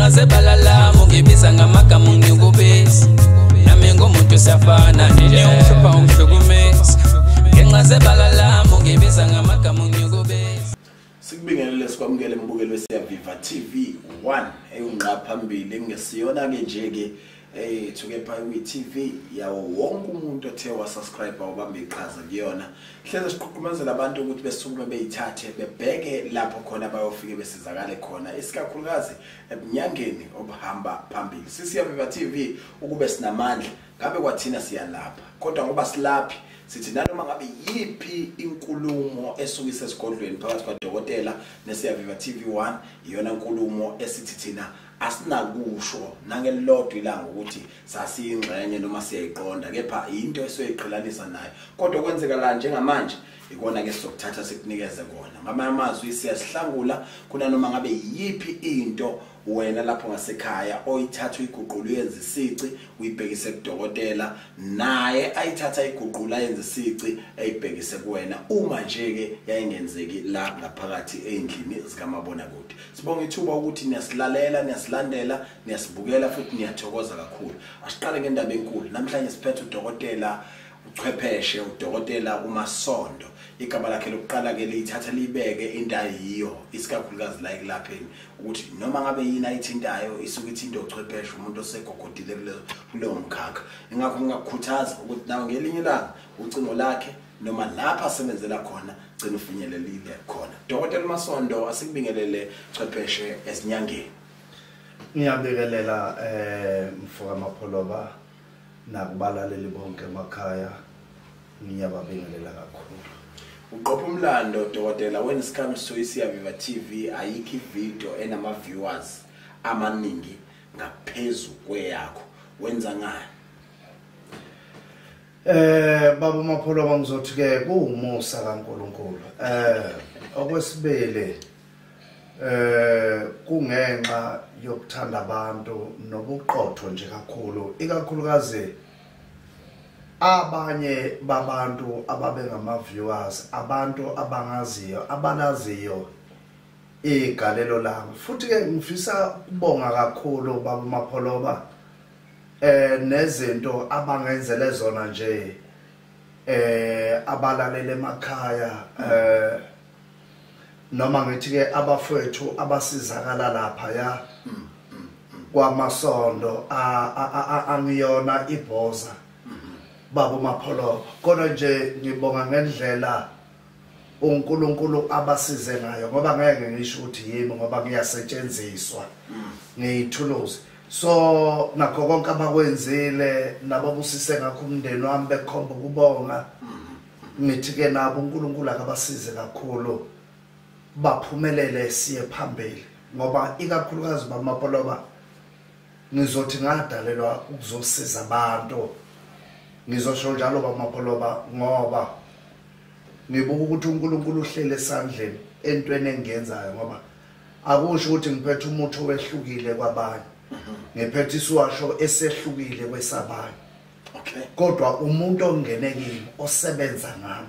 ngenxa zebalala mungibiza ngamagama ngiyukubisa nami ngumuntu siyafana nje ungishupha ungihlukumeza ngenxa zebalala mungibiza ngamagama ngiyukubisa. Sikubingelele sikwamukele mbukeli weSiyaviva TV 1 eyunqa phambili engesiyona ke nje ke thuke pha kwi-TV yawo wonke umuntu othe wasubscribe awubambe iqhaza kuyona. Hleze siqhuqhumezela abantu ukuthi besukume beyithathe bebheke lapho khona bayofike besizakale khona isikakhulukazi ebunyangeni obuhamba phambili. Siyaviva TV ukube sinamandla ngabe kwathina siyalapha kodwa ngoba silaphi sithi nanoma ngabe yipi inkulumo esuka isesigodlweni phakathi kwaDokotela neSiyaviva TV 1 iyona inkulumo esithi thina asinakusho nangelilodwa ilanga ukuthi sasiyingxenye noma siyayiqonda kepha into esoyiqhilanisa nayo kodwa kwenzeka la njengamanje ikona ke sokuthatha sikunikeze kona ngamanye amazwi siyasihlangula kuna noma ngabe yipi into wena lapho ngasekhaya oyithatha uyiguqula uyenza isici uyibhekise kuDokotela naye ayithatha iguqula yenza isici eyibhekise kuwena uma nje ke yayingenzeki la ngaphakathi endlini zikamabona kude. Sibonga ithuba ukuthi niyasilalela niyasilandela niyasibukela futhi niyathokoza kakhulu. Asiqale ngendaba enkulu namhlanje siphethe uDokotela uchwepheshe uDokotela uMasondo. Igama lakhe lokuqala ke lithatha libeke indayiyo isikakhulukazi la ekulapheni ukuthi noma ngabe yini ayithintayo isuke ithinto ochwepheshe umuntu osegogodile kuleyo mkhakha. Ingakho ngingakukhuthaza ukuthi nawe ngelinye ilanga ucingo lakhe noma lapha asebenzela khona gcina ufinyelelile khona. Dokotela uMasondo asikubingelele chwepheshe esinyangeni. Ngiyabingelela mfoka Mapholoba nakubalaleli bonke emakhaya ngiyababingelela kakhulu. Uqopha umlando Dokotela when it comes to iSiyaviva TV ayikho video enama viewers amaningi ngaphezulu kweyakho wenza ngani? Baba Mapholoba ngizothi ke kuumusa kaNkulunkulu. Okwesibili kungenxa yokuthanda abantu nobuqotho nje kakhulu ikakhulukazi abanye babantu ababengama viewers abantu abangaziyo abalaziyo igalelo lami futhi ke ngifisa ukubonga kakhulu Baba Mapholoba nezinto abangenzele zona nje abalalele emakhaya noma ngithi ke abafowethu abasizakala lapha ya kwaMasondo angiyona ibhoza Baba Mapholoba kodwa nje ngibonga ngendlela uNkulunkulu abasize ngayo ngoba ngeke ngisho ukuthi yimi ngoba ngiyasetshenziswa ngiyithuluzi so nakho konke abakwenzile nababusise ngakho umndeni wami bekhomba ukubonga ngithi ke nabo uNkulunkulu akabasize kakhulu baphumelele siye phambili ngoba ikakhulukazi Baba Mapholoba ngizothi ngadalelwa ukuzosiza abantu ngizosho njalo Baba Mapholoba ngoba ngibuka ukuthi uNkulunkulu uhlele esandleni entweni engiyenzayo ngoba akusho ukuthi ngiphethe umuntu owehlukile kwabanye ngiphethe isiwasho esehlukile kwesabanye kodwa umuntu ongene kimi osebenza ngami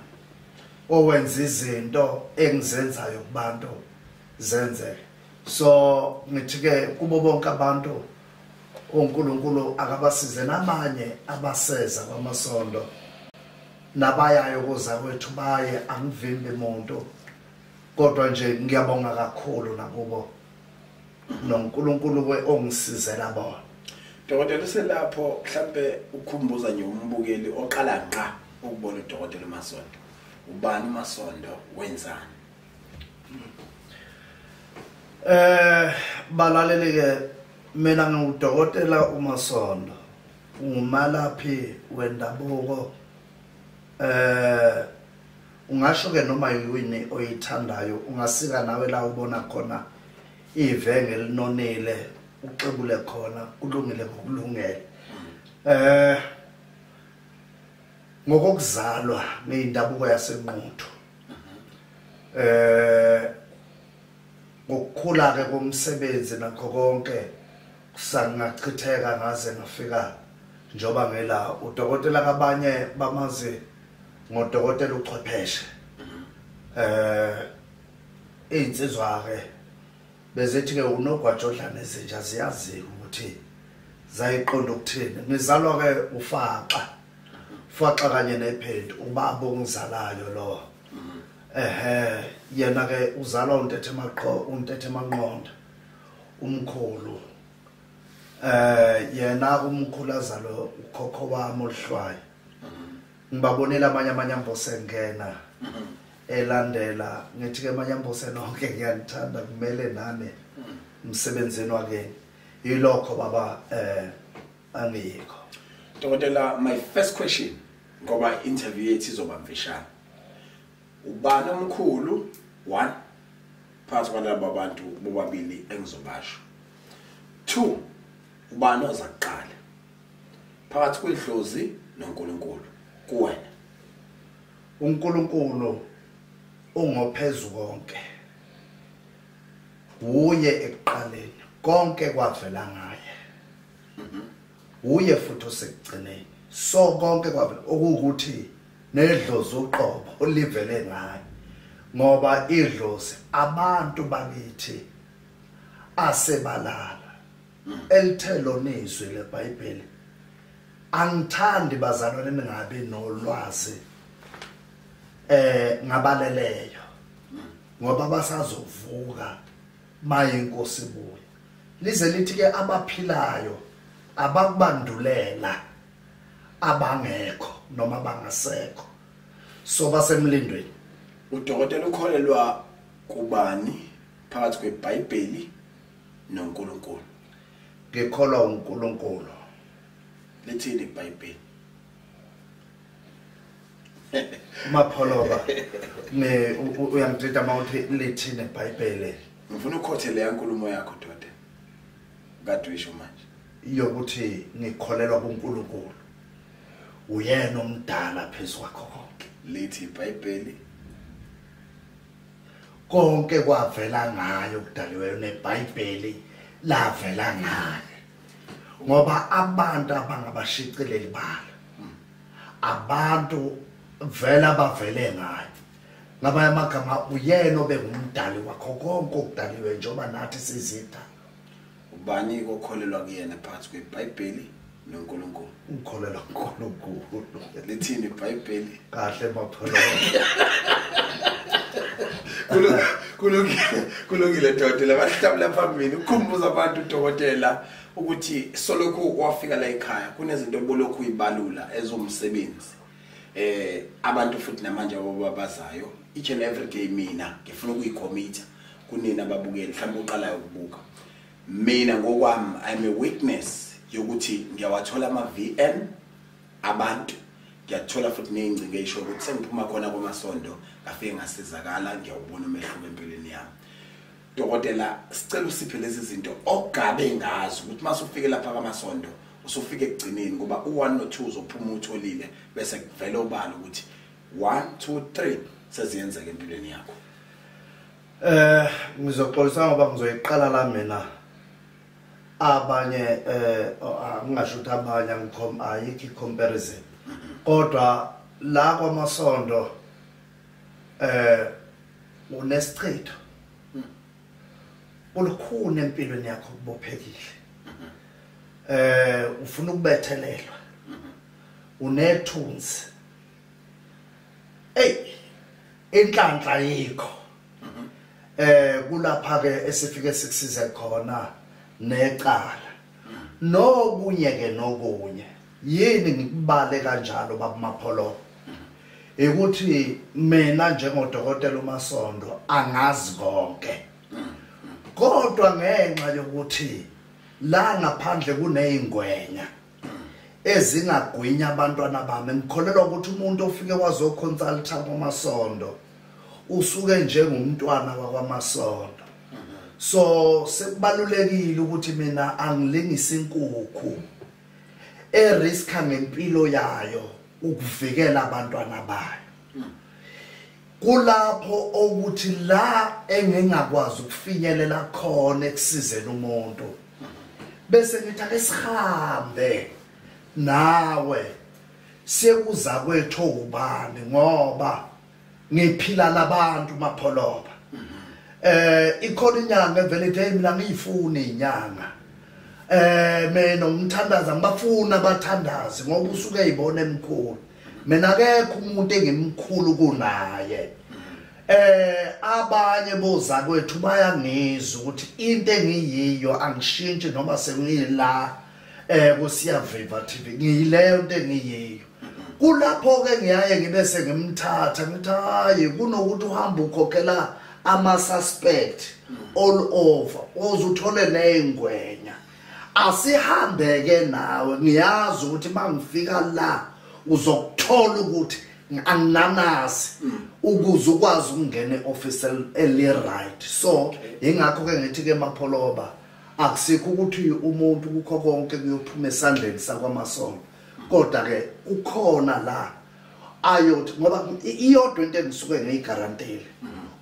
owenza izinto engizenzayo kubantu zenze so ngithi ke kubo bonke abantu uNkulunkulu akabasize nabanye abaseza kwaMasondo nabayayo kuza kwethu baye angivimbe umuntu kodwa nje ngiyabonga kakhulu nakubo noNkulunkulu ongisizela bona. Dokotela selapho mhlambe ukhumbuza nje umbukeli oqala ngqa ukubona uDokotela uMasondo. Ubani uMasondo wenzani? Balaleli ke mina nguDokotela uMasondo ungumalaphi wendabuko ungasho ke noma yini oyithandayo ungasika nawe la ubona khona ivenge linonile uxebule khona kulungile ngokulungele ngokuzalwa neindabuko yaseNquthu ngokukhula ke komsebenzi nakho konke kusangachitheka ngaze ngafika njoba ngela uDokotela kabanye bamazi ngoDokotela uchwepheshe insizwa ke bezethi ke unogwajodlana ezinja ziyazi ukuthi zayiqonda ukuthini ngizalwa ke ufaxa kanye nephedi ubaba ongizalayo lo yena ke uzalwa untethe manqonda umkhulu yena umkhulu azalo ukhokho wami ohlwayo ngibabonela amanye ambosengena elandela ngithi ke amanyambose nonke ngiyanithanda kumele nane umsebenzeni wake yilokho baba angikho. Dokotela, my first question ngoba interview yethu izoba mfishane. Ubani omkhulu 1 phakathi kwalabo abantu bobabili engizobasho. 2 ubani oza kuqala phakathi kweDlozi noNkulunkulu kuwena? uNkulunkulu ungophezulu konke uye ekuqaleni konke kwavela ngaye uye futhi osekugcineni so konke kwavela okuthi neDlozi uqobo olivele ngaye ngoba iDlozi abantu bakithi asebalala elithelo nezwi leBhayibheli angithandi bazalwane ningabe nolwazi ngabaleleyo ngoba basazovuka maye inkosi ibuye lize lithi ke abaphilayo abakubandulela abangekho noma bangasekho so basemlindweni. Udokotela ukholelwa kubani phakathi kweBhayibheli noNkulunkulu? Ngikholwa uNkulunkulu. Lithini iBhayibheli? Mapholoba uyangitshela mawuthi lithini iBhayibheli? Ngifuna ukhothele yankulumo yakho doda. Ngadwisho manje. Yokuthi ngikholelwa kuNkulunkulu. Uyena omdala phezulu kwakho konke. Lithi iBhayibheli konke kwavela ngayo kudaliweyo neBhayibheli lavela ngaye. Ngoba abantu abangabashicileli balo. Abantu vela bavele ngaye. Ngabanye amagama uyena obengumdali wakho konke okudaliwe njengoba nathi sizitha. Ubani okholelwa kuyena phakathi kweBhayibheli noNkulunkulu? Ukholelwa kuNkulunkulu. Lithini iBhayibheli? Kahle mapholo. Kulungile dokotela, bahlabula phambili ukukhumbuza abantu udokotela ukuthi solokhu wafika la ekhaya kunezinto obolokhu uyibalula ezomsebenzi. Abantu futhi namanje ababazayo each and every day mina ngifuna ukuyicommit kunina ababukeli mhlawumbe uqala ukubuka. Mina ngokwami I'm a witness yokuthi ngiyawathola ama VM abantu ngiyathola futhi nezingcingo esho ukuthi sengiphuma khona kwamasondo ngafike ngasizakala ngiyawubona umehluko empilweni yami. Dokotela, sicela usiphe lezi zinto ogabe ngazo ukuthi mase ufike lapha kwamasondo usufike ekugcineni ngoba u1 no2 uzophuma utholile bese kuvela obala ukuthi 1 2 3 seziyenzeka empilweni yakho. Ngizoxolisa ngoba ngizoyiqala la mina abanye ngingasho ukuthi abanye ayikho comparison kodwa la kwamasondo unesichitho ulukhuni empilweni yakho kubophekile ufuna ukubethelelwa unethunzi inhlanhla yikho kulapha ke esifike sikusize khona necala nokunye ke nokunye yini ngikubale kanjalo babumapholo ukuthi mina njengodokotela uMasondo angazi konke kodwa ngenxa yokuthi la ngaphandle kunezingwenya ezingagwinya abantwana bami ngikholelwa ukuthi umuntu ofike wazoconsulta kuMasondo usuke njengomntwana wakwaMasondo so sekubalulekile ukuthi mina angilingise inkukhu risk ngempilo yayo ukuvikela abantwana bayo kulapho ukuthi la engingakwazi ukufinyelela khona ekusizeni umuntu bese ngithi ake sihambe nawe sekuza kwethu ubani ngoba ngiphila labantu mapholoba ikhona inyanga vele ithi mina ngiyifuna inyanga mina umthandaza ngibafuna abathandazi ngoba usuke eyibona emkhulu mina akekho umuntu engimkhulu kunaye abanye boza kwethu bayangizwa ukuthi into engiyiyo angishintshi noma sengiyila kuSiyaviva TV ngiyileyo into engiyiyo kulapho ke ngiyaye ngibe sengimthatha ngithi hayi kunokuthi uhamba ukhokhela ama suspect all over ozuthole nezingwenya asihambeke nawe ngiyazi ukuthi mangifika la uzokuthola ukuthi anginanazi ukuze ukwazi ukungena eoffice eli right so ingakho ke ngithi ke Mapholoba akusikho ukuthi umuntu kukho konke kuyophuma esandleni sakwaMasondo kodwa ke ukhona la ayothi ngoba iyodwa into engisuke ngiyigarantile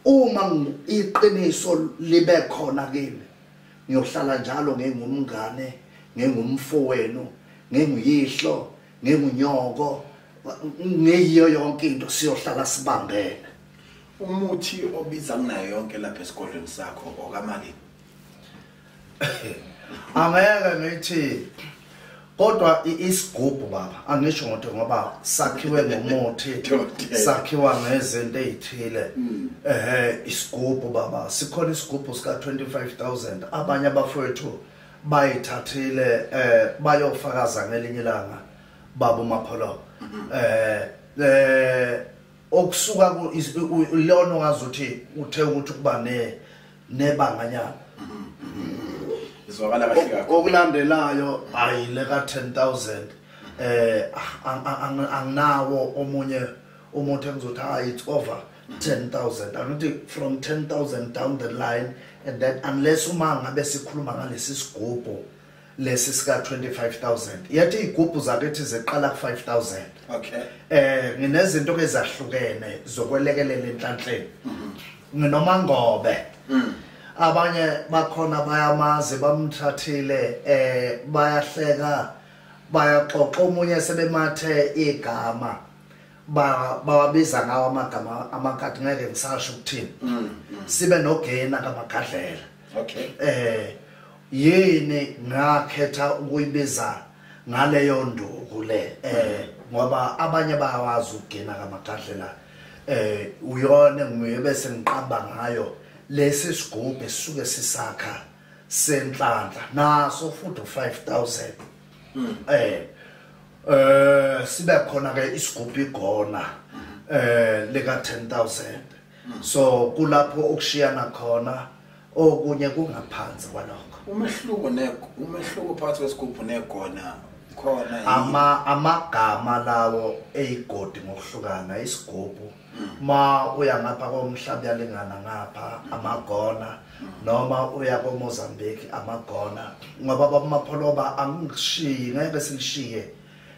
uma iqiniso libe khona kimi ngiyohlala njalo ngengumngane ngengumfowenu ngenguyihlo ngengunyoko ngeyiyo yonke into siyohlala sibambene umuthi obiza kunayo yonke lapha esigodlweni sakho okamali angeke ngithi kodwa isigubhu baba angisho ngoba sakhiwe ngomuthi sakhiwa ngezinto ezithile isigubhu baba sikhona isigubhu sika 25,000 abanye abafowethu bayithathile bayofakaza ngelinye ilanga baba Mapholoba okusuka leona ngazuthi uthe ukuthi kuba nebanganyana izwakala kahle kakhulu okulandelayo ayile ka 10,000 anginawo omunye umuntu engizothi it's over 10,000 angithi from 10,000 down the line and then unless uma ngabe sikhuluma ngalesi sigubhu lesi sika 25,000 yathi igubhu zakethi zeqala ku 5,000 okay nginezinto ezahlukene zokwelekelela enhlanhleni nginoma ngobe abanye bakhona bayamazi bamthathile bayahleka bayaxoxa omunye sebemathe igama bawabiza ngawo amagama amakati ngeke ngisasho ukuthini sibe nogena kaMagadlela okay yini ngakhetha ukuyibiza ngaleyo nduku le ngoba abanye bayawazi ukugena kaMagadlela uyona ngiye bese ngiqamba ngayo lesi sigubhu esisuke sisakha senhlanhla naso futhi 5,000 sibe khona ke isigubhu igona leka 10,000 so kulapho okushiyana khona okunye kungaphansi kwalokho umehluko phakathi kwesigubhu negona khona amagama lawo eyigodi ngokuhlukana isigubhu ma uya ngapha komhlaba yalingana ngapha amagona noma uya koMozambique amagona ngoba baba Mapholoba angishiyi ngeke silishiye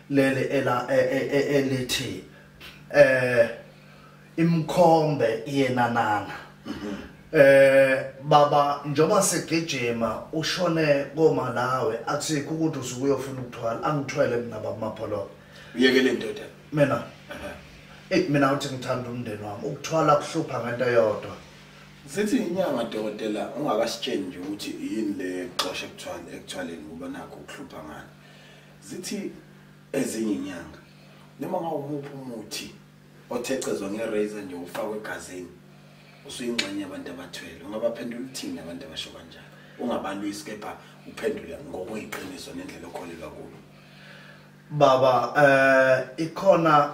lele elithi imkhombe iyenanana baba njoba segejima ushone koMalawi akusikho ukuthi usukuyofuna ukuthwala angithwele mina baba Mapholoba uyekele indoda mina uthi ngithanda umndeni wami ukuthwala kuhlupha ngento eyodwa sithi inyanga dokotela ungakasitsheni nje ukuthi yini le xosha ekuthwaleni kuba nakho ukuhlupha ngani zithi ezinye inyanga noma ngawumuphi umuthi othecezwa ngerazor nje ufakwe egazini usuyingxenye abantu abathwele ungabaphendula uthini abantu abasho kanjani ungabalwisi kepha uphendula ngokuyiqiniso nendlela okholelwa kuyo baba ikhona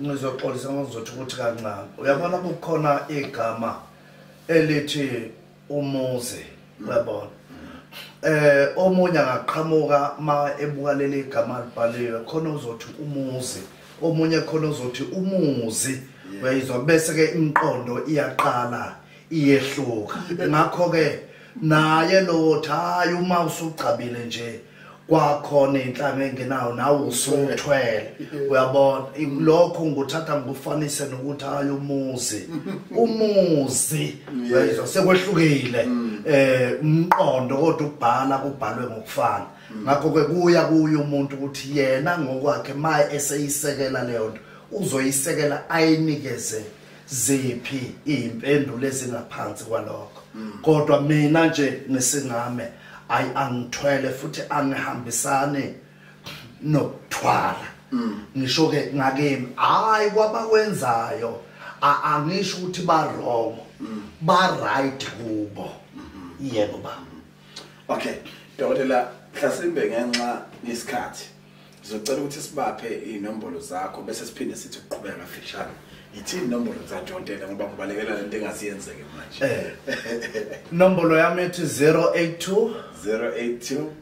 ngizoxolisa ngokuzothi ukuthi kancane uyabona kukhona igama elithi umuzi uyabona omunye angaqhamuka ma ebuka leli gama libhaliwe khona uzothi umuzi omunye khona uzothi umuzi uyayizwa bese ke imqondo iyaqala iyehluka ngakho ke naye lo hayi uma usucabile nje kwakhona inhlanga engenayo nawe usuthwele uyabona lokho nguthatha ngufanise nokuthi hayi umuzi uyayizwa sekwehlukile umqondo kodwa ubhala kubhalwe ngokufana ngakho ke kuya kuye umuntu ukuthi yena ngokwakhe maye eseyisekela leyo nto uzoyisekela ayinikeze ziphi impendulo ezingaphansi kwalokho kodwa mina nje ngisingame angithwele futhi angihambisane nokuthwala ngisho ke ngakimi hayi kwabakwenzayo angisho ukuthi ba wrong ba right kubo yebo baba. Okay dokotela mhlasimbe ngenxa nesikhathi ngizocela ukuthi sibaphe inombolo zakho bese siphinde sithi uqhubeka kafishane ithini inombolo zakho ngoba ngibalekela lento engasiyenzeke manje. Nombolo yami ethi 082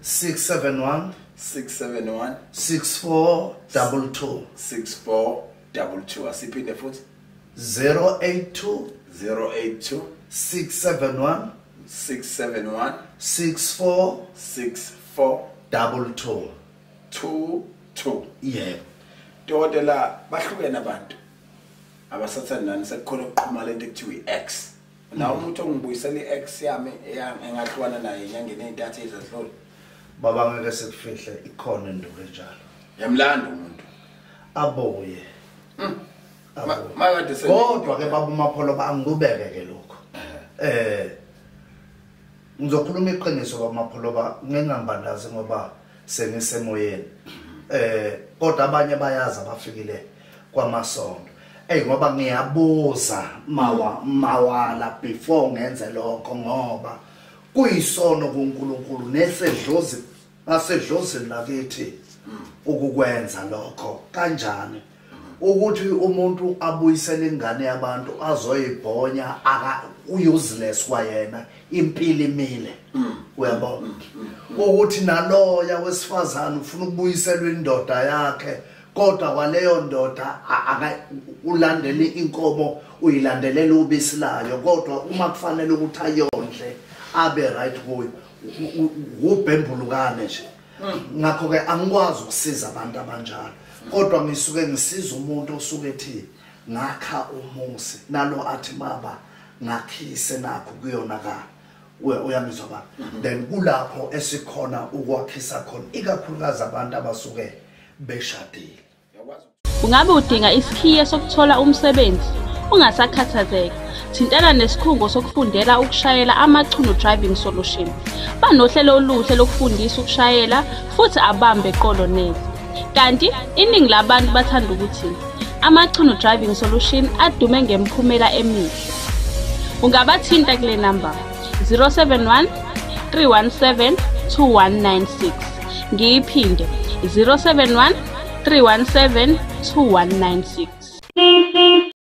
671 6422 asiphinde futhi 082 671 6422 yeah. Dokotela bahlukene abantu abasathanda nani sekukhona ukuqhuma lento ekuthiwa iX nawo umuntu ongibuyisela iX yami engahlukana naye enyangeni ezintathu ezadlule baba ngeke sekufihle ikhona into enjalo yamlanda umuntu abuye makade kodwa ke baba uMapholo bangibeke ke lokho ngizokhuluma iqiniso kwaMapholo ba ngingambandazi ngoba sengisemoyeni kodwa abanye bayazi abafikile kwamasonto ngoba ngiyabuza mawala before ngenze lokho ngoba kuyisono kuNkulunkulu nesedlozi asedlozini lakithi ukukwenza lokho kanjani ukuthi umuntu abuyisele ingane yabantu azoyibhonya useless kwayena impilo imile uyabona ukuthi naloya wesifazana ufuna ukubuyiselwa indoda yakhe kodwa kwaleyo ndoda ulandele inkomo uyilandelela ubisi layo kodwa uma kufanele ukuthi ayondle abe right kuyo ubhembulukane nje ngakho ke angikwazi ukusiza abantu abanjalo kodwa ngisuke ngisiza umuntu osuke ethi ngakha umusi nalo athi baba ngakhise nakho kuyonakala uyamizwa baba then kulapho esikhona ukwakhisa khona ikakhulukazi abantu abasuke beshadile. Ungabe udinga isikhiye sokuthola umsebenzi ungasakhathazeki thintana nesikhungo sokufundela ukushayela amachuno driving solution banohlelo oluhle lokufundisa ukushayela futhi abambe eqolo nezi kanti iningi labantu bathanda ukuthi amachuno driving solution adume ngemphumela emihle ungabathinta kule number 071 317 2196 ngiyiphinde 071 317 2196